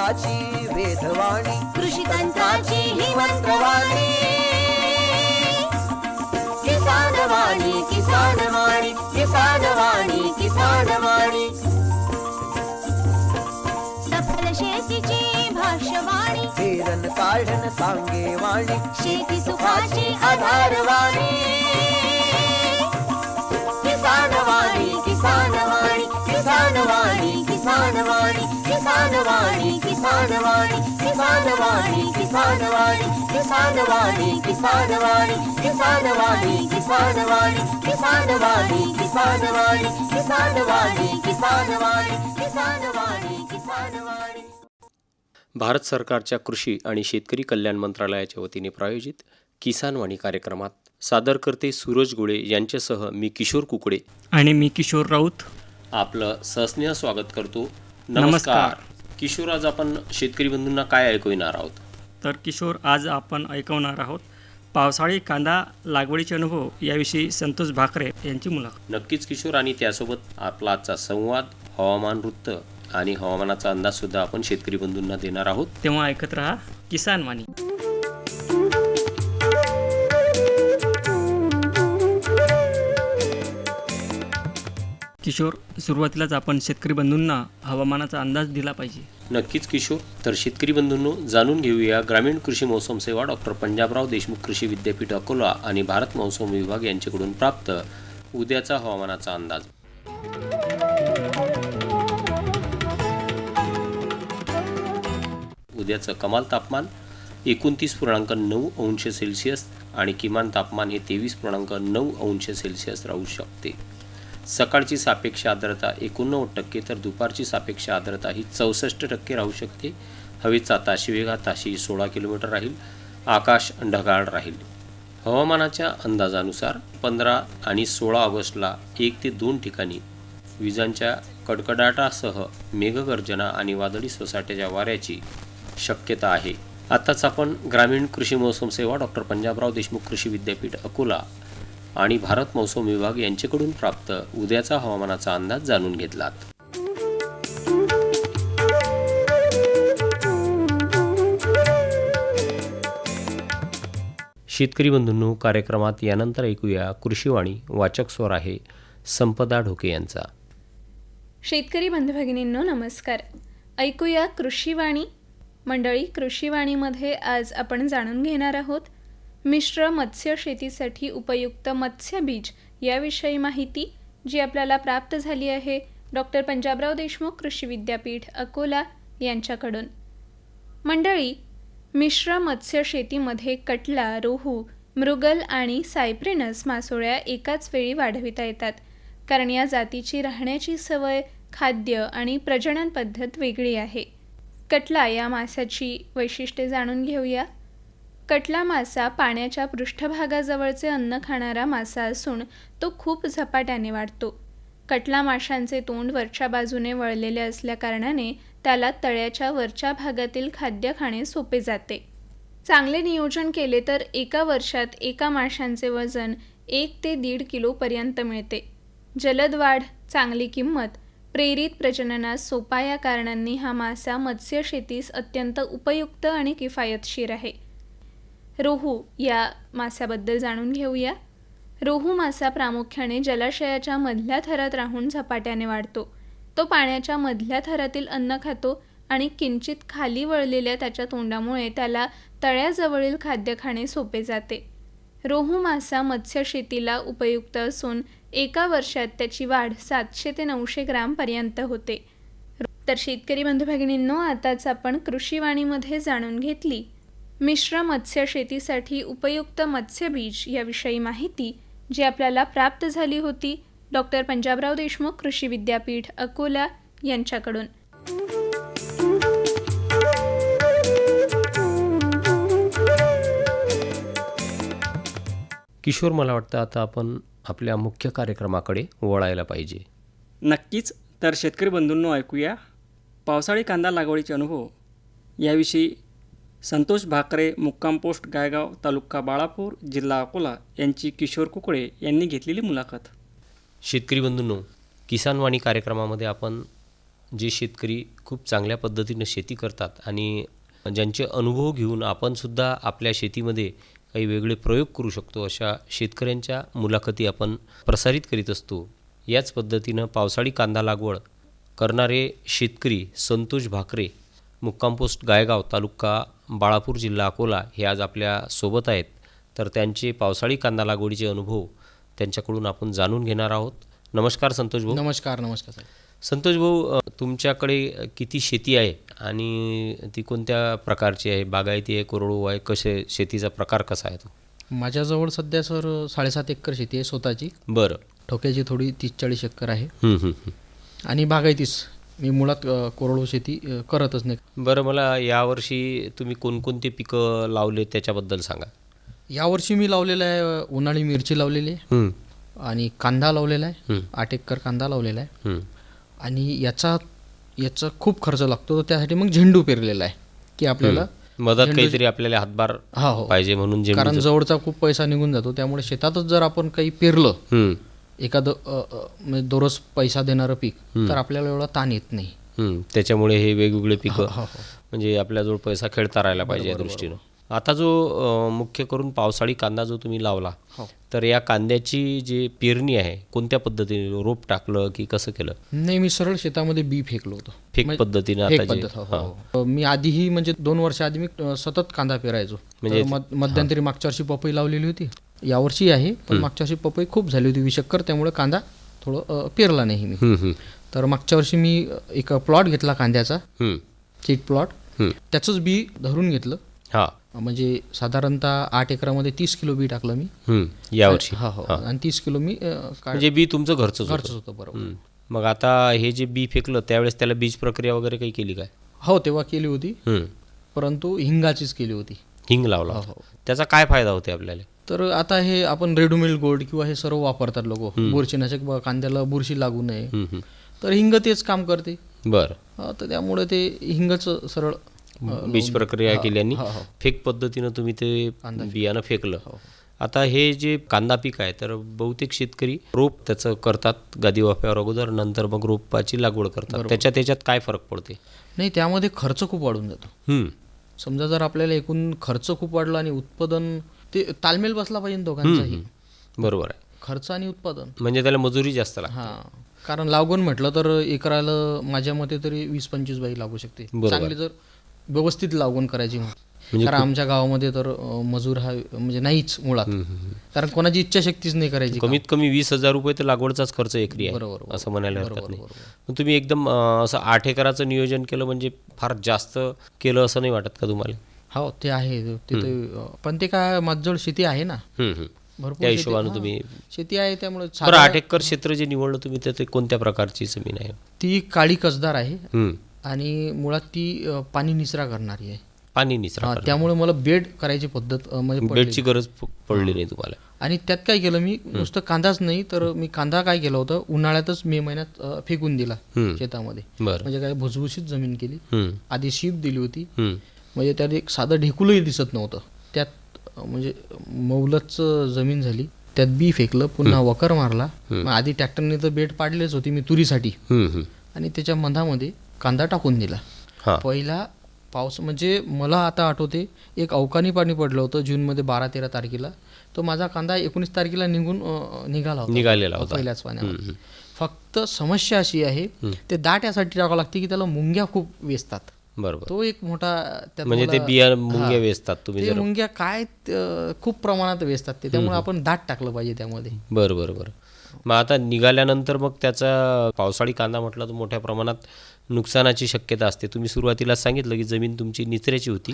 तंत्राची वेधवाणी, कृषी तंत्राची ही मंत्रवाणी. किसान वाणी, किसान वाणी, किसान वाणी, किसान वाणी. सफल शेतीची भाष्यवाणी, पेरन काढन सांगे वाणी, शेती सुखाची आधारवाणी. किसान वाणी, किसान वाणी, किसान वाणी, किसान वाणी, किसान वाणी, किसान वाणी, किसान वाणी, किसान वाणी, किसान वाणी, किसान वाणी, किसान वाणी, किसान वाणी, किसान वाणी, किसान वाणी, किसान वाणी, किसान वाणी, किसान वाणी, किसान वाणी. भारत सरकारच्या कृषी आणि शेतकरी कल्याण मंत्रालयाच्या वतीने प्रायोजित किसान वाणी कार्यक्रमात सादर करते सूरज गोळे यांच्यासह मी किशोर कुकडे आणि मी किशोर राऊत आपलं सहस्नेह स्वागत करतो. नमस्कार. किशोर, आज आपण शेतकरी बंधूंना काय ऐकविणार आहोत? तर किशोर, आज आपण ऐकवणार आहोत पावसाळी कांदा लागवडीचे अनुभव याविषयी संतोष भाकरे यांची मुलाखत. नक्कीच किशोर, आणि त्यासोबत आपला आजचा संवाद, हवामान वृत्त आणि हवामानाचा अंदाज सुद्धा आपण शेतकरी बंधूंना देणार आहोत. तेव्हा ऐकत रहा किसान वाणी. किशोर, सुरुवातीलाच आपण शेतकरी बंधूंना हवामानाचा अंदाज दिला पाहिजे. नक्कीच किशोर. तर शेतकरी बंधूंनो, जाणून घेऊया ग्रामीण कृषी मौसम सेवा डॉक्टर पंजाबराव देशमुख कृषी विद्यापीठ अकोला आणि भारत मौसम विभाग यांच्याकडून प्राप्त उद्याचा हवामानाचा अंदाज. उद्याचं कमाल तापमान 29.9 अंश सेल्सिअस आणि किमान तापमान हे 23.9 अंश सेल्सिअस राहू शकते. सकाळची सापेक्ष आर्द्रता 89% तर दुपारची सापेक्ष आर्द्रता ही 64% राहू शकते. हवेचा ताशी वेग हा ताशी 16 किलोमीटर राहील. आकाश ढगाळ राहील. हवामानाच्या अंदाजानुसार 15 आणि 16 ऑगस्टला 1 ते 2 ठिकाणी विजांच्या कडकडाटासह मेघगर्जना आणि वादळी सोसाट्याच्या वाऱ्याची शक्यता आहे. आताच आपण ग्रामीण कृषी मौसम सेवा डॉक्टर पंजाबराव देशमुख कृषी विद्यापीठ अकोला आणि भारत मौसम विभाग यांच्याकडून प्राप्त उद्याचा हवामानाचा अंदाज जाणून घेतलात. शेतकरी बंधूंनो, कार्यक्रमात यानंतर ऐकूया कृषीवाणी. वाचक स्वर आहे संपदा ढोके यांचा. शेतकरी बंधू भगिनींनो, नमस्कार. ऐकूया कृषीवाणी. मंडळी, कृषीवाणीमध्ये आज आपण जाणून घेणार आहोत मिश्र मत्स्य शेतीसाठी उपयुक्त मत्स्य बीज याविषयी माहिती, जी आपल्याला प्राप्त झाली आहे डॉक्टर पंजाबराव देशमुख कृषी विद्यापीठ अकोला यांच्याकडून. मंडळी, मिश्र मत्स्य शेतीमध्ये कटला, रोहू, मृगल आणि सायप्रिनस मासोळ्या एकाच वेळी वाढविता येतात, कारण या जातीची राहण्याची सवय, खाद्य आणि प्रजनन पद्धत वेगळी आहे. कटला या माशाची वैशिष्ट्ये जाणून घेऊया. कटला मासा पाण्याच्या पृष्ठभागाजवळचे अन्न खाणारा मासा असून तो खूप झपाट्याने वाढतो. कटला माशांचे तोंड वरच्या बाजूने वळलेले असल्याकारणाने त्याला तळ्याच्या वरच्या भागातील खाद्य खाणे सोपे जाते. चांगले नियोजन केले तर एका वर्षात एका माशांचे वजन 1 ते 1.5 किलोपर्यंत मिळते. जलद वाढ, चांगली किंमत, प्रेरित प्रजननास सोपा या कारणांनी हा मासा मत्स्य शेतीस अत्यंत उपयुक्त आणि किफायतशीर आहे. रोहू या माशाबद्दल जाणून घेऊया. रोहू मासा प्रामुख्याने जलाशयाच्या मधल्या थरात राहून झपाट्याने वाढतो. तो पाण्याच्या मधल्या थरातील अन्न खातो आणि किंचित खाली वळलेल्या त्याच्या तोंडामुळे त्याला तळ्याजवळील खाद्य खाणे सोपे जाते. रोहू मासा मत्स्य शेतीला उपयुक्त असून एका वर्षात त्याची वाढ 700 ते 900 ग्रामपर्यंत होते. तर शेतकरी बंधू भगिनींनो, आताच आपण कृषीवाणीमध्ये जाणून घेतली मिश्र मत्स्य शेतीसाठी उपयुक्त मत्स्य बीज याविषयी माहिती, जी आपल्याला प्राप्त झाली होती डॉक्टर पंजाबराव देशमुख कृषी विद्यापीठ अकोला यांच्याकडून. किशोर, मला वाटतं आता आपण आपल्या मुख्य कार्यक्रमाकडे वळायला पाहिजे. नक्कीच. तर शेतकरी बंधूंनो, ऐकूया पावसाळी कांदा लागवडीचे अनुभव याविषयी संतोष भाकरे, मुक्काम पोस्ट गायगाव, तालुका बाळापूर, जिल्हा अकोला यांची किशोर कुकडे यांनी घेतलेली मुलाखत. शेतकरी बंधूंनो, किसान वाणी कार्यक्रमामध्ये आपण जे शेतकरी खूप चांगल्या पद्धतीनं शेती करतात आणि ज्यांचे अनुभव घेऊन आपण सुद्धा आपल्या शेतीमध्ये काही वेगळे प्रयोग करू शकतो, अशा शेतकऱ्यांच्या मुलाखती आपण प्रसारित करीत असतो. याच पद्धतीनं पावसाळी कांदा लागवड करणारे शेतकरी संतोष भाकरे, मुक्काम पोस्ट गायगाव, तालुका बाळापूर, जिल्हा अकोला हे आज आपल्या सोबत आहेत. तर त्यांचे पावसाळी कांदा लागवडीचे अनुभव त्यांच्याकडून आपण जाणून घेणार आहोत. नमस्कार संतोष भाऊ. नमस्कार साहेब. संतोष भाऊ, तुमच्याकडे किती शेती आहे आणि ती कोणत्या प्रकारची आहे? बागायती आहे, कोरडवाहू आहे, कसे शेतीचा प्रकार कसा आहे तो? माझ्याजवळ सध्या सर 7.5 एकर शेती आहे स्वतःची. बरं. ठोक्याची थोडी 30-40 एकर आहे हं, हं, हं. आणि बागायतीच. मी मुळात कोरडवाहू शेती करतच नाही. बरं, मला यावर्षी तुम्ही कोणकोणते पिकं लावले त्याच्याबद्दल सांगा. यावर्षी मी लावलेलं आहे उन्हाळी मिरची लावलेली आहे हं, आणि कांदा लावलेला आहे. हं. 8 एकर कांदा लावलेला आहे हं. आणि याचा खूप खर्च लागतो. तर त्यासाठी मग झेंडू पेरलेला आहे की आपल्याला मदत काहीतरी आपल्याला हातभार हो पाहिजे म्हणून कारण जवळचा खूप पैसा निघून जातो. त्यामुळे शेतातच जर आपण काही पेरलं एखादं म्हणजे दररोज पैसा देणारं पीक तर आपल्याला एवढा ताण येत नाही. त्याच्यामुळे हे वेगवेगळे पिकं हो. म्हणजे आपल्याजवळ पैसा खेळता राहायला पाहिजे या दृष्टीनं. आता जो मुख्य करून पावसाळी कांदा जो तुम्ही लावला, हो. तर या कांद्याची जी पेरणी आहे कोणत्या पद्धतीने, रोप टाकलं की कसं केलं? नाही, मी सरळ शेतामध्ये बी फेकलो होतं. फेक पद्धतीने फेक आता जे- पद्धत, हो. मी आधीही म्हणजे 2 वर्ष आधी मी सतत कांदा पेरायचो. म्हणजे मध्यंतरी मागच्या वर्षी पपई लावलेली होती, यावर्षी आहे, पण मागच्या वर्षी पपई खूप झाली होती 20 एकर, त्यामुळे कांदा थोडं पेरला नाही मी. तर मागच्या वर्षी मी एक प्लॉट घेतला कांद्याचा, सीड प्लॉट, त्याचंच बी धरून घेतलं. हा, म्हणजे साधारणतः 8 एकरामध्ये 30 किलो बी टाकलं मी यावर्षी. हो. आणि 30 किलो मी म्हणजे बी तुमचं घरचंच घरचंच होतं. होतं. बरोबर. मग आता हे जे बी फेकलं त्यावेळेस त्याला बीज प्रक्रिया वगैरे काही केली काय? हो, तेव्हा केली होती, परंतु हिंगाचीच केली होती. हिंग लावला हो, होता. हो. त्याचा काय फायदा होते आपल्याला? तर आता हे आपण रेडोमिल गोल्ड किंवा हे सर्व वापरतात लोक, बुरशीनाशक, कांद्याला बुरशी लागू नये, तर हिंग तेच काम करते. बरं. तर त्यामुळे ते हिंगचं सरळ बीज प्रक्रिया केली आणि हो. फेक पद्धतीनं तुम्ही ते बियाणं फेकलं. आता हे जे कांदा पीक आहे तर बहुतेक शेतकरी रोप त्याचं करतात गादी वाफ्यावर अगोदर, नंतर मग रोपाची लागवड करतात. त्याच्यात काय फरक पडते? नाही, त्यामध्ये खर्च खूप वाढून जातो. समजा जर आपल्याला एकूण खर्च खूप वाढला आणि उत्पादन, ते तालमेल बसला पाहिजे दोघांचाही. बरोबर आहे. खर्च आणि उत्पादन, म्हणजे त्याला मजुरी जास्त लागते. कारण लागवण म्हटलं तर एकराला माझ्या मते तरी 20-25 बाई लागू शकते, चांगली जर व्यवस्थित लागवण करायची. कारण आमच्या गावामध्ये तर मजूर हा म्हणजे नाहीच मुळात, कारण कोणाची इच्छाशक्तीच नाही करायची. कमीत कमी 20,000 रुपये तर लागवडचाच खर्च एकरी आहे, बरोबर, असं म्हणायला हरकत नाही. मग तुम्ही एकदम असं 8 एकराचं नियोजन केलं म्हणजे फार जास्त केलं असं नाही वाटत का तुम्हाला? हो, ते आहे ते, पण ते काय माझ्याजवळ शेती आहे ना, भरपूर त्या हिशोबाने तुम्ही शेती आहे, त्यामुळे 8 एकर क्षेत्र जे निवडलं तुम्ही ते कोणत्या प्रकारची जमीन आहे? ती काळी कसदार आहे आणि मुळात ती पाणी निचरा करणारी आहे. पाणी निचरा, त्यामुळे मला बेड करायची पद्धत म्हणजे बेडची गरज पडली नाही तुम्हाला. आणि त्यात काय केलं मी, नुसतं कांदाच नाही तर मी कांदा काय केलं होतं, उन्हाळ्यातच मे महिन्यात फेकून दिला शेतामध्ये. म्हणजे काय भुसभुशीत जमीन केली, आधी शीप दिली होती, म्हणजे त्यात एक साधं ढेकुलही दिसत नव्हतं. त्यात म्हणजे मौलच जमीन झाली, त्यात बी फेकलं, पुन्हा वकर मारला. आधी ट्रॅक्टरने तर बेड पाडलेच होती मी तुरीसाठी, आणि त्याच्या मधामध्ये कांदा टाकून दिला. पहिला पाऊस म्हणजे मला आता आठवते, एक अवकाळी पाणी पडलं होतं जूनमध्ये 12-13 तारखेला, तो माझा कांदा 19 तारखेला निघालेला होता पहिल्याच पाण्यामध्ये. फक्त समस्या अशी आहे, ते दाट यासाठी टाकावं लागते की त्याला मुंग्या खूप वेचतात. बरोबर. तो एक मोठा म्हणजे ते बिया मुंग्या वेचतात. तुम्ही मुंग्या काय खूप प्रमाणात वेचतात ते, त्यामुळे आपण दाट टाकलं पाहिजे त्यामध्ये. बरं. मग आता निघाल्यानंतर मग त्याचा पावसाळी कांदा म्हटलं तर मोठ्या प्रमाणात नुकसानाची शक्यता असते. तुम्ही सुरुवातीला सांगितलं की जमीन तुमची निचऱ्याची होती,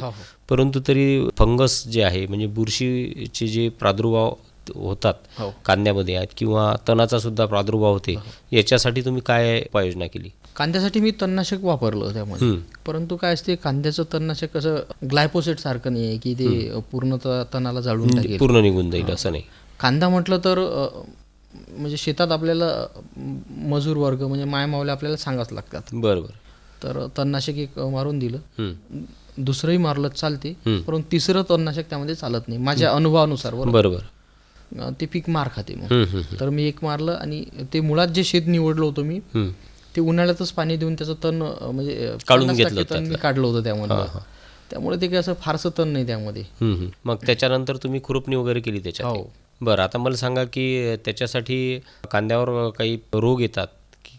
परंतु तरी फंगस जे आहे म्हणजे बुरशीचे जे प्रादुर्भाव होतात कांद्यामध्ये आहेत किंवा तणाचा सुद्धा प्रादुर्भाव होते, याच्यासाठी तुम्ही काय उपाययोजना केली? कांद्यासाठी मी तणनाशक वापरलं त्यामध्ये, परंतु काय असते, कांद्याचं तणनाशक कसं ग्लायपोसेट सारखं नाही आहे की ते पूर्ण तणाला जाळून टाकेल, पूर्ण निघून जाईल असं नाही. कांदा म्हटलं तर म्हणजे शेतात आपल्याला मजूर वर्ग म्हणजे मायमावले आपल्याला सांगावंच लागतात. बरोबर. तर तणनाशक एक मारून दिलं, दुसरंही मारलं चालते, परंतु तिसरं तणनाशक त्यामध्ये चालत नाही माझ्या अनुभवानुसार. बरोबर. ते पीक मार खाते मग. तर मी एक मारलं आणि ते मुळात जे शेत निवडलं होतं मी ते उन्हाळ्यातच पाणी देऊन त्याचं तण म्हणजे काढून 50% घेतलं तण मी काढलं होतं त्यामध्ये. त्यामुळे ते काही असं फारसं तण नाही त्यामध्ये. मग त्याच्यानंतर तुम्ही खुरपणी वगैरे केली त्याच्यात? हो. बरं, आता मला सांगा की त्याच्यासाठी कांद्यावर काही रोग येतात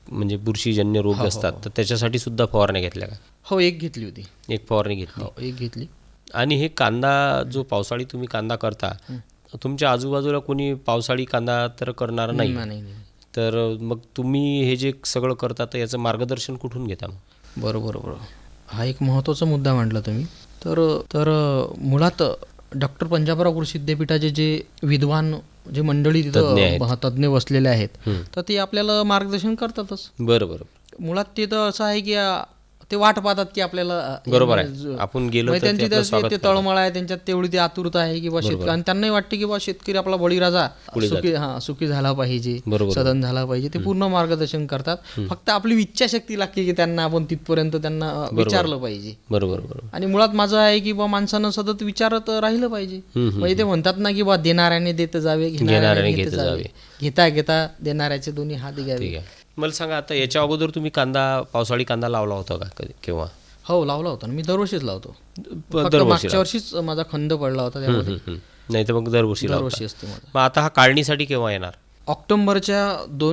म्हणजे बुरशीजन्य रोग असतात, तर त्याच्यासाठी सुद्धा फवारण्या घेतल्या का? हो, एक घेतली होती. एक फवारणी घेतली. हो, एक घेतली. आणि हे कांदा जो पावसाळी तुम्ही कांदा करता, तुमच्या आजूबाजूला कोणी पावसाळी कांदा तर करणार नाही, नाही. तर मग तुम्ही हे जे सगळं करता तर याचं मार्गदर्शन कुठून घेता मग? बरोबर. हा एक महत्त्वाचा मुद्दा मांडला तुम्ही. तर मुळात डॉक्टर पंजाबराव कृषी विद्यापीठाचे जे विद्वान जे मंडळी तिथं तज्ज्ञ बसलेले आहेत, तर ते आपल्याला मार्गदर्शन करतातच. बरोबर. मुळात ते तर असं आहे की ते वाट पाहतात की आपल्याला बरोबर आहे, आपण गेलो तर त्यांची आपलं स्वागत ते तळमळ आहे त्यांच्यात, तेवढी ती आतुरता आहे की बा शेतकरी, आणि त्यांनाही वाटते की बा शेतकरी आपला बळीराजा सुखी झाला पाहिजे, सदन झाला पाहिजे. ते पूर्ण मार्गदर्शन करतात. फक्त आपली इच्छाशक्ती लागते की त्यांना आपण तिथपर्यंत त्यांना विचारलं पाहिजे. बरोबर. आणि मुळात माझं आहे की बा माणसानं सतत विचारत राहिलं पाहिजे. म्हणजे ते म्हणतात ना की बा देणाऱ्याने देत जावे, घेणाऱ्याने घेत जावे, घेता देणाऱ्याचे दोन्ही हात घ्यावे. मला सांगा, आता याच्या अगोदर तुम्ही पावसाळी कांदा लावला होता का कधी केव्हा? हो, लावला होता. मी दरवर्षीच लावतो. मागच्या वर्षीच माझा खंड पडला होता त्यामध्ये. नाही तर मग दरवर्षी असते माझा. मग आता हा काढणीसाठी केव्हा येणार? ऑक्टोबरच्या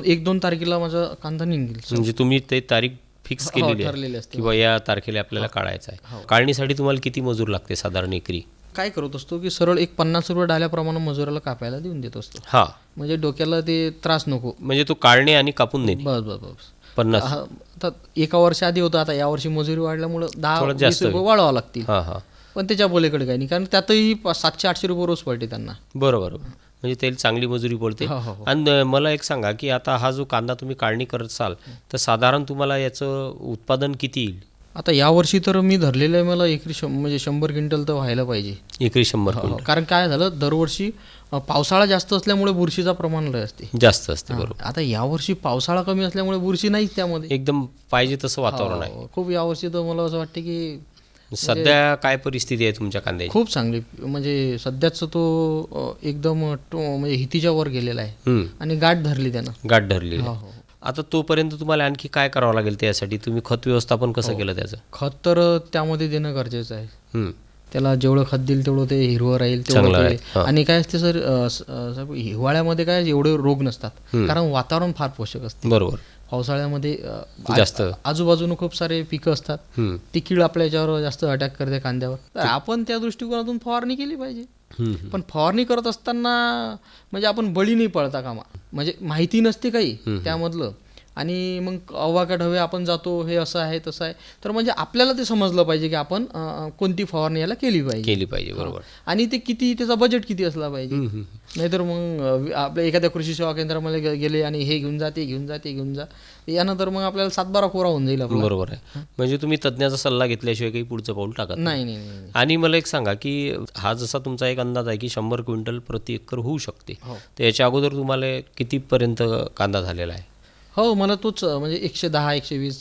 1-2 तारखेला माझा कांदा निघेल. म्हणजे तुम्ही ते तारीख फिक्स केलेली आहे असते किंवा या तारखेला आपल्याला काढायचं आहे. काढणीसाठी तुम्हाला किती मजूर लागते साधारण एकरी? काय करत असतो की सरळ एक 50 रुपये डाल्याप्रमाणे मजुराला कापायला देऊन देत असतो. हा, म्हणजे डोक्याला ते त्रास नको. म्हणजे तो काढणे आणि कापून देणे. बस 50. आता एका वर्षा आधी होतं, आता यावर्षी मजुरी वाढल्यामुळे 10-20 रुपये वाढवावं लागतील. पण त्याच्या बोलेकडे काही नाही, कारण त्यातही 700-800 रुपये रोज पडते त्यांना. बरोबर. म्हणजे त्याला चांगली मजुरी पडते. आणि मला एक सांगा की आता हा जो कांदा तुम्ही काढणी करत असाल तर साधारण तुम्हाला याचं उत्पादन किती येईल? आता यावर्षी तर मी धरलेलं आहे, मला एकरी म्हणजे 100 क्विंटल तर व्हायला पाहिजे. एकरी 100 क्विंटल. कारण काय झालं, दरवर्षी पावसाळा जास्त असल्यामुळे बुरशीचा प्रमाण जास्त असते. बरोबर. आता यावर्षी पावसाळा कमी असल्यामुळे बुरशी नाहीच त्यामध्ये. एकदम पाहिजे तसं वातावरण आहे. खूप यावर्षी तर मला असं वाटतं की सध्या काय परिस्थिती आहे तुमच्या कांद्याची? खूप चांगली. म्हणजे सध्याच तो एकदम म्हणजे हितीच्या वर गेलेला आहे आणि गाठ धरली त्यानं. गाठ धरली. आता तोपर्यंत तुम्हाला आणखी काय करावं लागेल त्यासाठी? तुम्ही खत व्यवस्थापन कसं केलं त्याचं? खत तर त्यामध्ये देणं गरजेचं आहे. त्याला जेवढं खत देईल तेवढं ते हिरवं राहील तेवढं. आणि काय असते सर, हिवाळ्यामध्ये काय एवढे रोग नसतात, कारण वातावरण फार पोषक असते. बरोबर. पावसाळ्यामध्ये जास्त आजूबाजूने खूप सारे पिकं असतात, ती कीड आपल्या याच्यावर जास्त अटॅक करते कांद्यावर. तर आपण त्या दृष्टिकोनातून फवारणी केली पाहिजे. पण फवारणी करत असताना म्हणजे आपण बळी नाही पडता कामा. म्हणजे माहिती नसते काही त्यामधलं, आणि मग अवाकाट हवे आपण जातो, हे असं आहे तसं आहे. तर म्हणजे आपल्याला ते समजलं पाहिजे की आपण कोणती फवारणी याला केली पाहिजे. बरोबर. आणि ते किती, त्याचा बजेट किती असला पाहिजे. नाहीतर मग आपल्या एखाद्या कृषी सेवा केंद्रामध्ये गेले आणि हे घेऊन जा, ते घेऊन जा, यानंतर मग आपल्याला 7-12 कोरा होऊन जाईल. बरोबर आहे. म्हणजे तुम्ही तज्ञाचा सल्ला घेतल्याशिवाय काही पुढचं पाऊल टाकत नाही. आणि मला एक सांगा की हा जसा तुमचा एक अंदाज आहे की 100 क्विंटल प्रति एकर होऊ शकते, तर याच्या अगोदर तुम्हाला कितीपर्यंत कांदा झालेला आहे? हो, मला तोच म्हणजे 110-120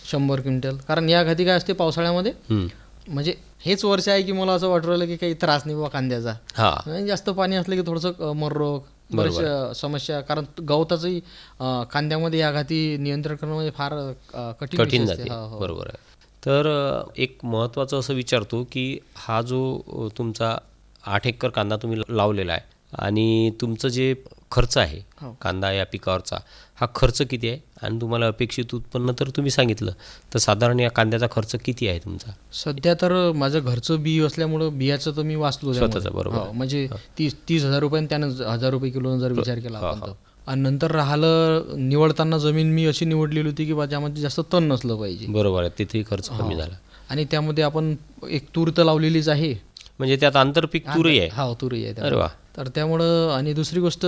100 क्विंटल. कारण या घाती काय असते पावसाळ्यामध्ये, म्हणजे हेच वर्ष आहे की मला असं वाटू राहिलं की काही त्रास नाही बाबा कांद्याचा. जास्त पाणी असलं की थोडंसं मररोग, बऱ्याचशा समस्या, कारण गवताचंही कांद्यामध्ये या घाती नियंत्रण करणं म्हणजे फार कठीण जाते. बरोबर आहे. तर एक महत्त्वाचं असं विचारतो की हा जो तुमचा 8 एकर कांदा तुम्ही लावलेला आहे आणि तुमचं जे खर्च आहे कांदा या पिकावरचा, हा खर्च किती आहे? आणि तुम्हाला अपेक्षित उत्पन्न तर तुम्ही सांगितलं, तर साधारण या कांद्याचा खर्च किती आहे तुमचा? सध्या तर माझं घरचं बी असल्यामुळं बियाचं तर मी वाचलो स्वतःचं. बरोबर. म्हणजे 30,000 रुपये, त्यानं 1,000 रुपये किलो जर विचार केला आपण. आणि नंतर राहिलं, निवडताना जमीन मी अशी निवडलेली होती की ज्यामध्ये जास्त तण नसलं पाहिजे. बरोबर आहे. तिथेही खर्च कमी झाला. आणि त्यामध्ये आपण एक तूर तर लावलेलीच आहे, म्हणजे त्यात आंतरपीक तुरही आहे. हा, तुरही आहे. अरे वा. तर त्यामुळं, आणि दुसरी गोष्ट,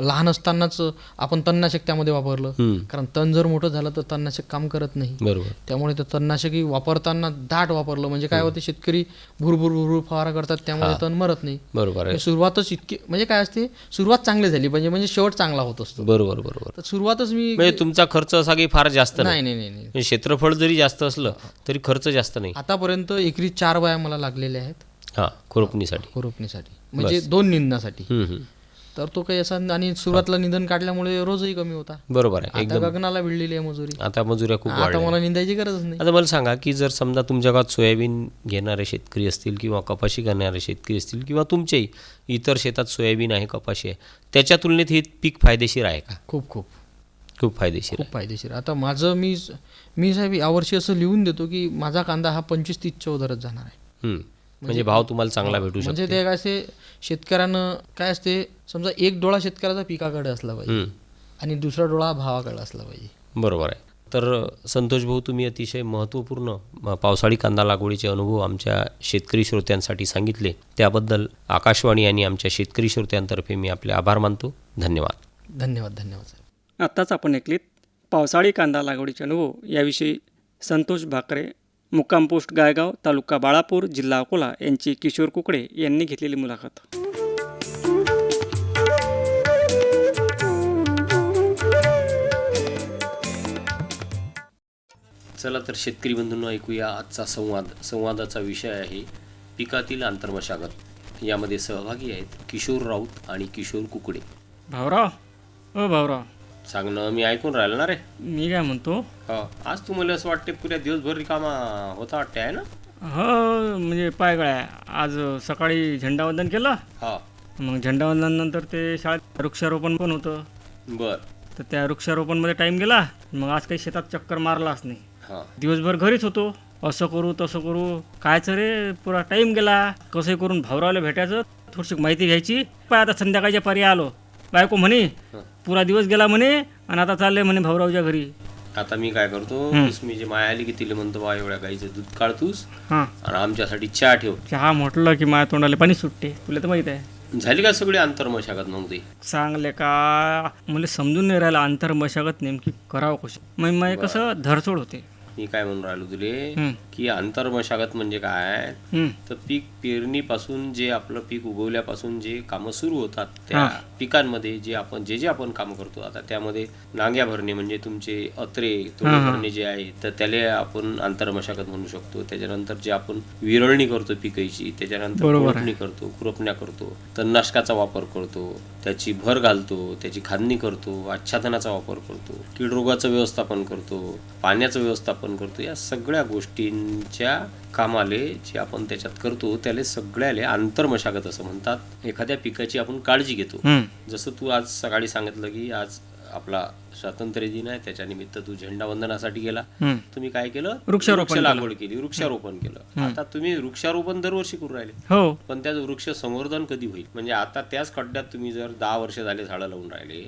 लहान असतानाच आपण तणनाशक त्यामध्ये वापरलं, कारण तण जर मोठं झालं तर तणनाशक काम करत नाही. बरोबर. त्यामुळे ते तणनाशकही वापरताना दाट वापरलं, म्हणजे काय होते, शेतकरी भुरभुर फवारा करतात, त्यामुळे तण मरत नाही. बरोबर. सुरुवातच इतकी, म्हणजे काय असते, सुरुवात चांगली झाली म्हणजे शेवट चांगला होत असतो. बरोबर. तर सुरुवातच मी, म्हणजे तुमचा खर्च असा काही फार जास्त नाही. क्षेत्रफळ जरी जास्त असलं तरी खर्च जास्त नाही. आतापर्यंत एकरी 4 बाया मला लागलेल्या आहेत. खुरपणीसाठी म्हणजे 2 निंदण्यासाठी. तर तो काही असा, आणि सुरुवातीला निंदण काढल्यामुळे रोजही कमी होता. बरोबर आहे, आता एकदम. गगनाला भिडलेली आहे मजुरी. आता मजुऱ्या खूप आता वाढल्या. मला निंदायची गरजच नाही. आता मला सांगा की जर समजा तुमच्या गावात सोयाबीन घेणारे शेतकरी असतील किंवा कपाशी करणारे शेतकरी असतील किंवा तुमच्याही इतर शेतात सोयाबीन आहे, कपाशी आहे, त्याच्या तुलनेत हे पीक फायदेशीर आहे का? खूप खूप खूप फायदेशीर खूप आहे. फायदेशीर. आता माझं मी साहेब यावर्षी असं लिहून देतो की माझा कांदा हा 25-30च्या दरात जाणार आहे. म्हणजे भाव तुम्हाला चांगला भेटू म्हणजे शकतो. ते काय असे शेतकऱ्यानं काय असते, समजा एक डोळा शेतकऱ्याचा पिकाकडे असला पाहिजे आणि दुसरा डोळा भावाकडे असला पाहिजे. बरोबर आहे. तर संतोष भाऊ, तुम्ही अतिशय महत्त्वपूर्ण पावसाळी कांदा लागवडीचे अनुभव आमच्या शेतकरी श्रोत्यांसाठी सांगितले, त्याबद्दल आकाशवाणी आणि आमच्या शेतकरी श्रोत्यांतर्फे मी आपले आभार मानतो. धन्यवाद. धन्यवाद. धन्यवाद साहेब. आत्ताच आपण ऐकलीत पावसाळी कांदा लागवडीचे अनुभव याविषयी संतोष भाकरे, मुक्काम पोस्ट गायगाव, तालुका बाळापूर, जिल्हा अकोला यांची किशोर कुकडे यांनी घेतलेली मुलाखत. चला तर शेतकरी बंधूंनो, ऐकूया आजचा संवादाचा विषय आहे पिकातील आंतरमशागत. यामध्ये सहभागी आहेत किशोर राऊत आणि किशोर कुकडे. भाऊराव, ओ भाऊराव, सांगणं मी ऐकून राहिलं ना रे. मी काय म्हणतो, हो, आज तुम्हाला असं वाटते पुऱ्या दिवसभर रिकामा होता वाटते आहे ना? हो म्हणजे पाय गळ्या, आज सकाळी झेंडावंदन केलं. हा, मग झेंडावंदनानंतर ते शाळेत वृक्षारोपण पण होतं. बर. तर त्या वृक्षारोपणमध्ये टाईम गेला. मग आज काही शेतात चक्कर मारलाच नाही. हा, दिवसभर घरीच होतो. असं करू तसं करू, कायच रे, पुरा टाईम गेला. कसं करून भाऊरावला भेटायचं, थोडीशी माहिती घ्यायची. पाय आता संध्याकाळच्या पारी आलो, बायको म्हणे पुरा दिवस गेला म्हणे आणि आता चालले म्हणे भाऊरावच्या घरी. आता मी काय करतो, मी जे माया आली की तिला म्हणतो, बा एवढ्या गाईचं दूध काढतोस हां, आणि आमच्यासाठी चहा ठेव. चहा म्हटलं की माझ्या तोंडाला पाणी सुटते, तुला तर माहीत आहे. झाली का सगळी आंतरमशागत मग ते? सांगले का, मला समजून नाही राहिलं आंतरमशागत नेमकी करावं कशी. मग कसं धरसोड होते. मी काय म्हणून राहिलो तुले की आंतरमशागत म्हणजे काय, तर पीक पेरणीपासून जे आपलं पीक उगवल्यापासून जे कामं सुरू होतात त्या पिकांमध्ये जे आपण काम करतो, आता त्यामध्ये नांग्या भरणे म्हणजे तुमचे अत्रे तोडे भरणे जे आहे, तर त्याला आपण आंतरमशागत म्हणू शकतो. त्याच्यानंतर जे आपण विरळणी करतो पिकाची, त्याच्यानंतर खुरपणी करतो, खुरपण्या करतो, तणनाशकाचा वापर करतो, त्याची भर घालतो, त्याची खांदणी करतो, आच्छादनाचा वापर करतो, कीड रोगाचं व्यवस्थापन करतो, पाण्याचं व्यवस्थापन करतो. या सगळ्या गोष्टींच्या कामाले जे आपण त्याच्यात करतो त्याला सगळ्याले आंतरमशागत असं म्हणतात. एखाद्या पिकाची आपण काळजी घेतो. जसं तू आज सकाळी सांगितलं की आज आपला स्वातंत्र्य दिन आहे, त्याच्या निमित्त तू झेंडावंदनासाठी गेला. तुम्ही काय केलं, वृक्ष लागवड केली, वृक्षारोपण केलं. आता तुम्ही वृक्षारोपण दरवर्षी करू राहिले, हो, पण त्याचं वृक्ष संवर्धन कधी होईल? म्हणजे आता त्याच खड्ड्यात तुम्ही जर 10 वर्ष झाले झाडं लावून राहिले,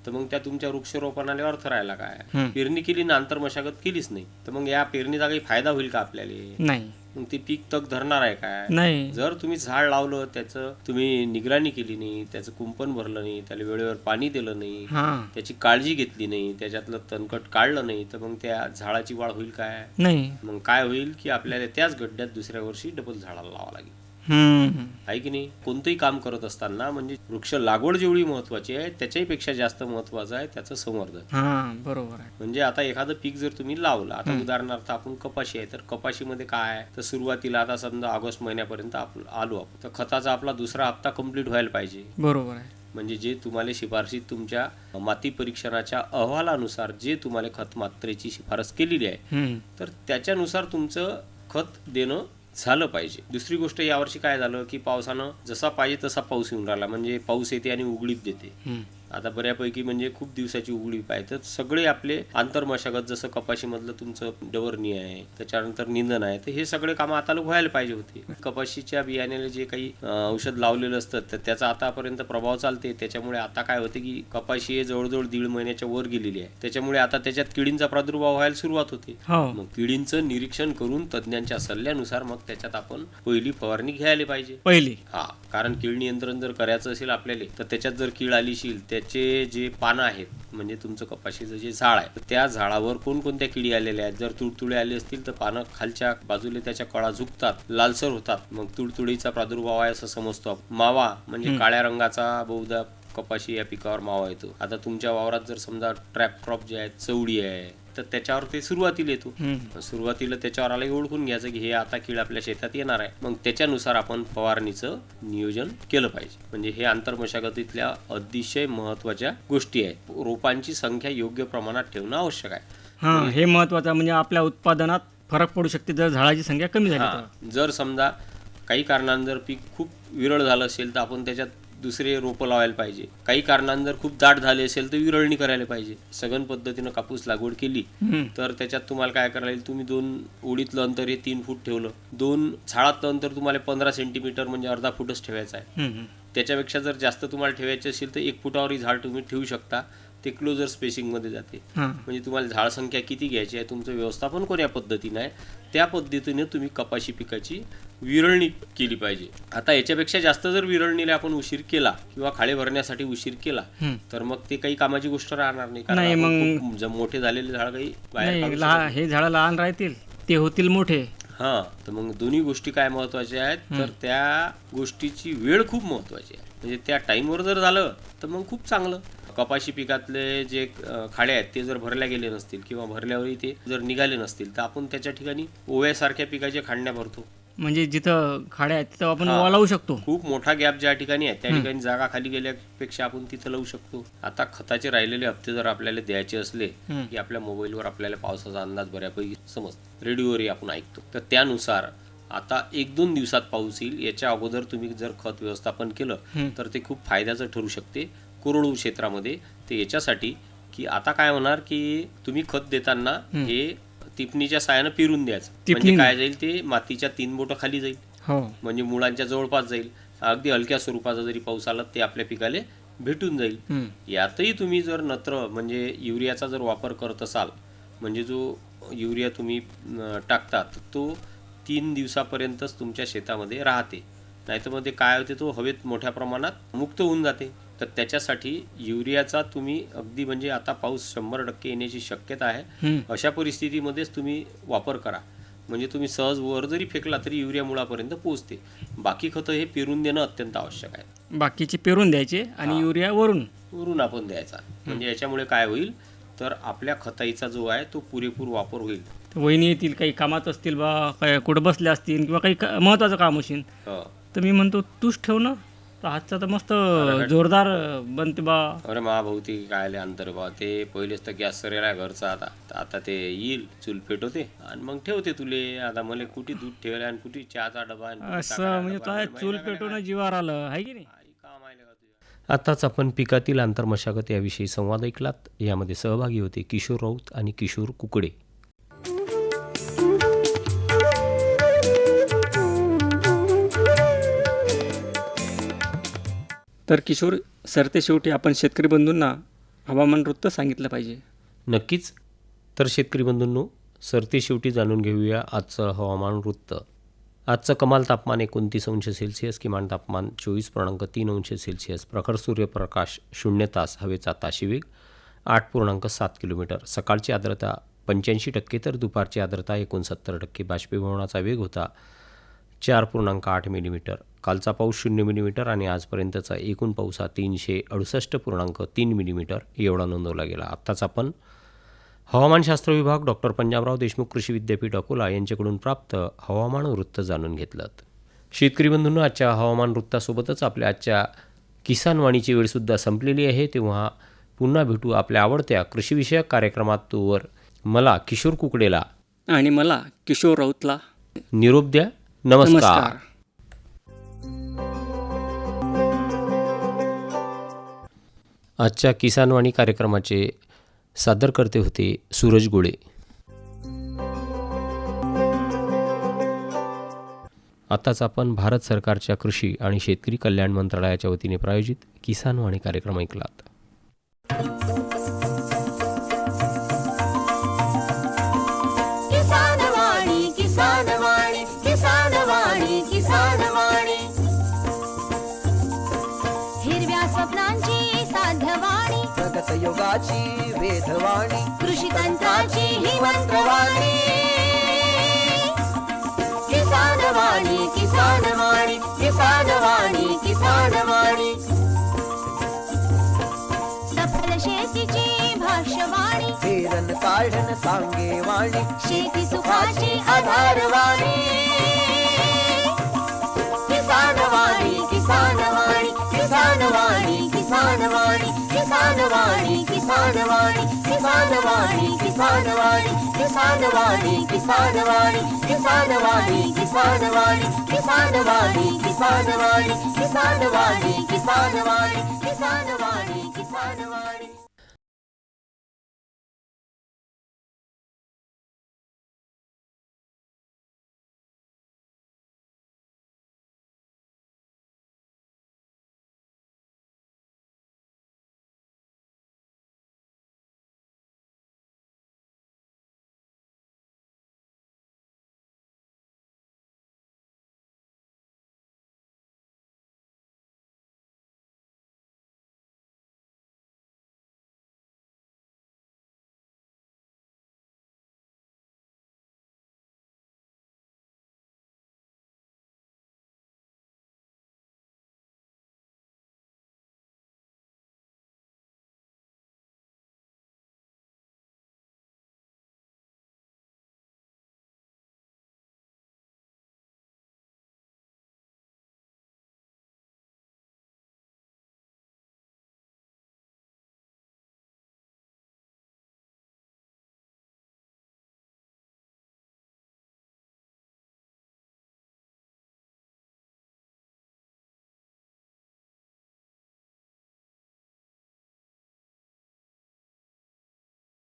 तर मग त्या तुमच्या वृक्षारोपणाला अर्थ राहिला काय? पेरणी केली ना आंतरमशागत केलीच नाही, तर मग या पेरणीचा काही फायदा होईल का आपल्याला? नाही. मग ते पीक तग धरणार आहे काय? नाही. जर तुम्ही झाड लावलं, त्याचं तुम्ही निगराणी केली नाही, त्याचं कुंपण भरलं नाही, त्याला वेळेवर पाणी दिलं नाही, त्याची काळजी घेतली नाही, त्याच्यातलं तणकट काढलं नाही, तर मग त्या झाडाची वाढ होईल काय? नाही. मग काय होईल की आपल्याला त्याच गड्ड्यात दुसऱ्या वर्षी डबल झाडाला लावावं लागेल. आहे की नाही? कोणतंही काम करत असताना म्हणजे वृक्ष लागवड जेवढी महत्वाची आहे त्याच्याही पेक्षा जास्त महत्वाचं आहे त्याचं संवर्धन. बरोबर आहे. म्हणजे आता एखादं पीक जर तुम्ही लावलं, आता उदाहरणार्थ आपण कपाशी आहे, तर कपाशीमध्ये काय आहे, तर सुरुवातीला आता समजा ऑगस्ट महिन्यापर्यंत आलो आपण, तर खताचा आपला दुसरा हप्ता कंप्लीट व्हायला पाहिजे. बरोबर आहे. म्हणजे जे तुम्हाला शिफारशीत तुमच्या माती परीक्षणाच्या अहवालानुसार जे तुम्हाला खत मात्रेची शिफारस केलेली आहे, तर त्याच्यानुसार तुमचं खत देणं झालं पाहिजे. दुसरी गोष्ट, यावर्षी काय झालं की पावसानं जसा पाहिजे तसा पाऊस येऊन राहिला, म्हणजे पाऊस येते आणि उघडीप देते. आता बऱ्यापैकी म्हणजे खूप दिवसाची उघडीप आहे, तर सगळे आपले आंतरमशागत, जसं कपाशीमधलं तुमचं डवरणी आहे, त्याच्यानंतर निंदन आहे, तर हे सगळे कामं आता व्हायला पाहिजे होते. कपाशीच्या बियाण्याला जे काही औषध लावलेलं असतं तर त्याचा आतापर्यंत प्रभाव चालते. त्याच्यामुळे आता काय होते की कपाशी हे जवळजवळ 1.5 महिन्याच्या वर गेलेली आहे, त्याच्यामुळे आता त्याच्यात किडींचा प्रादुर्भाव व्हायला सुरुवात होते. मग किडींचं निरीक्षण करून तज्ज्ञांच्या सल्ल्यानुसार मग त्याच्यात आपण पहिली फवारणी घ्यायला पाहिजे. कारण कीड नियंत्रण जर करायचं असेल आपल्याला, तर त्याच्यात जर कीड आलीशील, त्याचे जे पानं आहेत म्हणजे तुमचं कपाशीचं जे झाड आहे, त्या झाडावर कोणकोणत्या किडी आलेल्या आहेत. जर तुडतुडे आले असतील तर पानं खालच्या बाजूला त्याच्या कळा झुकतात, लालसर होतात, मग तुडतुडीचा प्रादुर्भाव आहे असं समजतो. मावा म्हणजे काळ्या रंगाचा बहुधा कपाशी या पिकावर मावा येतो. आता तुमच्या वावरात जर समजा ट्रॅप क्रॉप जे आहेत, चवडी आहे, तर त्याच्यावर ते सुरुवातीला येतो. सुरुवातीला त्याच्यावर आला ओळखून घ्यायचं की हे आता कीड आपल्या शेतात येणार आहे. मग त्याच्यानुसार आपण फवारणीचं नियोजन केलं पाहिजे. म्हणजे हे आंतरमशागतीतल्या अतिशय महत्वाच्या गोष्टी आहेत. रोपांची संख्या योग्य प्रमाणात ठेवणं आवश्यक आहे. हां, हे महत्त्वाचं. म्हणजे आपल्या उत्पादनात फरक पडू शकते जर झाडाची संख्या कमी झाली तर. जर समजा काही कारणानं जर पीक खूप विरळ झालं असेल तर आपण त्याच्यात दुसरे रोपं लावायला पाहिजे. काही कारणानं जर खूप दाट झाले असेल तर विरळणी करायला पाहिजे. सघन पद्धतीनं कापूस लागवड केली तर त्याच्यात तुम्हाला काय करायला लागेल, तुम्ही 2 ओळीतलं अंतर हे 3 फूट ठेवलं, 2 झाडातलं अंतर तुम्हाला 15 सेंटीमीटर म्हणजे अर्धा फूटच ठेवायचं आहे. त्याच्यापेक्षा जर जास्त तुम्हाला ठेवायचे असेल तर 1 फुटावरही झाड तुम्ही ठेवू शकता. ते क्लोजर स्पेसिंगमध्ये जाते. म्हणजे तुम्हाला झाड संख्या किती घ्यायची आहे, तुमचं व्यवस्थापन कोण्या पद्धतीनं आहे, त्या पद्धतीने तुम्ही कपाशी पिकाची विरळणी केली पाहिजे. आता याच्यापेक्षा जास्त जर विरळणीला आपण उशीर केला किंवा खाळे भरण्यासाठी उशीर केला तर मग ते काही कामाची गोष्ट राहणार नाही. कारण खूप मोठे झालेले झाड काही बाहेर, हे झाडं लहान राहतील ते होतील मोठे. तर मग दोन्ही गोष्टी काय महत्वाच्या आहेत, तर त्या गोष्टीची वेळ खूप महत्वाची आहे. म्हणजे त्या टाईमवर जर झालं तर मग खूप चांगलं. कपाशी पिकातले जे खाडे आहेत ते जर भरल्या गेले नसतील किंवा भरल्यावरही ते जर निघाले नसतील तर आपण त्याच्या ठिकाणी ओव्यासारख्या पिकाच्या खांड्या भरतो. म्हणजे जिथं खाड्या आहेत तिथं आपण ओवा लावू शकतो. खूप मोठा गॅप ज्या ठिकाणी आहे त्या ठिकाणी जागा खाली गेल्यापेक्षा आपण तिथं लावू शकतो. आता खताचे राहिलेले हप्ते जर आपल्याला द्यायचे असले की आपल्या मोबाईलवर आपल्याला पावसाचा अंदाज बऱ्यापैकी समजतो, रेडिओवरही आपण ऐकतो, तर त्यानुसार आता 1-2 दिवसात पाऊस येईल याच्या अगोदर तुम्ही जर खत व्यवस्थापन केलं तर ते खूप फायद्याचं ठरू शकते कोरडू क्षेत्रामध्ये. ते याच्यासाठी की आता काय होणार की तुम्ही खत देताना हे टिपणीच्या साहाय्यानं पिरून द्यायचं. म्हणजे काय जाईल, ते मातीच्या 3 बोटं खाली जाईल. म्हणजे मुळांच्या जवळपास जाईल. अगदी हलक्या स्वरूपाचा जरी पाऊस आला ते आपल्या पिकाला भेटून जाईल. यातही तुम्ही जर नत्र म्हणजे युरियाचा जर वापर करत असाल, म्हणजे जो युरिया तुम्ही टाकतात तो 3 दिवसापर्यंतच तुमच्या शेतामध्ये राहते. नाहीतर मग ते काय होते, तो हवेत मोठ्या प्रमाणात मुक्त होऊन जाते. तर त्याच्यासाठी युरियाचा तुम्ही अगदी म्हणजे आता पाऊस 100% येण्याची शक्यता आहे, अशा परिस्थितीमध्येच तुम्ही वापर करा. म्हणजे तुम्ही सहज वर जरी फेकला तरी युरिया मुळापर्यंत पोहोचते. बाकी खतं हे पेरून देणं अत्यंत आवश्यक आहे. बाकीचे पेरून द्यायचे आणि युरिया वरून आपण द्यायचा. म्हणजे याच्यामुळे काय होईल, तर आपल्या खताईचा जो आहे तो पुरेपूर वापर होईल. वहिनी येतील, काही कामात असतील बा, काय कुठं बसले असतील किंवा काही महत्वाचं काम असेल तर मी म्हणतो तूच ठेव ना, तर हातचा तर मस्त जोरदार बनते बा. अरे महाभोवती काय अंतर बा, ते पहिलेच तर गॅस सरेला घरचा. आता ते येईल, चूल पेटवते आणि मग ठेवते तुले. आता मला कुठे दूध ठेवले आणि कुठे चहाचा डबा असं, म्हणजे काय चूल पेटवणं जीवावर आलं आहे की नाही. आताच आपण पिकातील आंतरमशागत याविषयी संवाद ऐकलात. यामध्ये सहभागी होते किशोर राऊत आणि किशोर कुकडे. तर किशोर, सरते शेवटी आपण शेतकरी बंधूंना हवामान वृत्त सांगितलं पाहिजे. नक्कीच. तर शेतकरी बंधूंनो, सरते शेवटी जाणून घेऊया आजचं हवामान वृत्त. आजचं कमाल तापमान 29 अंश सेल्सिअस, किमान तापमान 24.3 अंश सेल्सिअस, प्रखर सूर्यप्रकाश 0 तास, हवेचा ताशी वेग 8.7 किलोमीटर, सकाळची आर्द्रता 85% तर दुपारची आर्द्रता 69%, बाष्पीभवनाचा वेग होता 4.8 मिलीमीटर. कालचा पाऊस 0 मिलीमीटर आणि आजपर्यंतचा एकूण पाऊस हा 368.3 मिलीमीटर एवढा नोंदवला गेला. आत्ताच आपण हवामानशास्त्र विभाग डॉक्टर पंजाबराव देशमुख कृषी विद्यापीठ अकोला यांच्याकडून प्राप्त हवामान वृत्त जाणून घेतलं. शेतकरी बंधूंनो, आजच्या हवामान वृत्तासोबतच आपल्या आजच्या किसान वाणीची वेळसुद्धा संपलेली आहे. तेव्हा पुन्हा भेटू आपल्या आवडत्या कृषीविषयक कार्यक्रमात. तोवर मला किशोर कुकडेला आणि मला किशोर राऊतला निरोप द्या. नमस्कार. आजच्या किसानवाणी कार्यक्रमाचे सादरकर्ते होते सूरज गोळे. आताच आपण भारत सरकारच्या कृषी आणि शेतकरी कल्याण मंत्रालयाच्या वतीने प्रायोजित किसानवाणी कार्यक्रम ऐकलात. किसानवाणी, किसानवाणी, किसानवाणी, किसानवाणी. हिरव्या स्वप्नांची साध्यवाणी, प्रगत योगाची वेधवाणी, कृषी तंत्राची ही मंत्रवाणी. किसानवाणी, किसानवाणी, किसानवाणी, किसानवाणी. सफल शेतीची भाष्यवाणी, पेरणी काढन काढन सांगे वाणी शेती सुखाची आधारवाणी किसानवाणी किसानवाणी किसानवाणी किसानवाणी किसानवाणी किसानवाणी किसानवाणी किसानवाणी किसानवाणी किसानवाणी किसानवाणी किसानवाणी किसानवाणी किसानवाणी किसानवाणी किसानवाणी किसानवाणी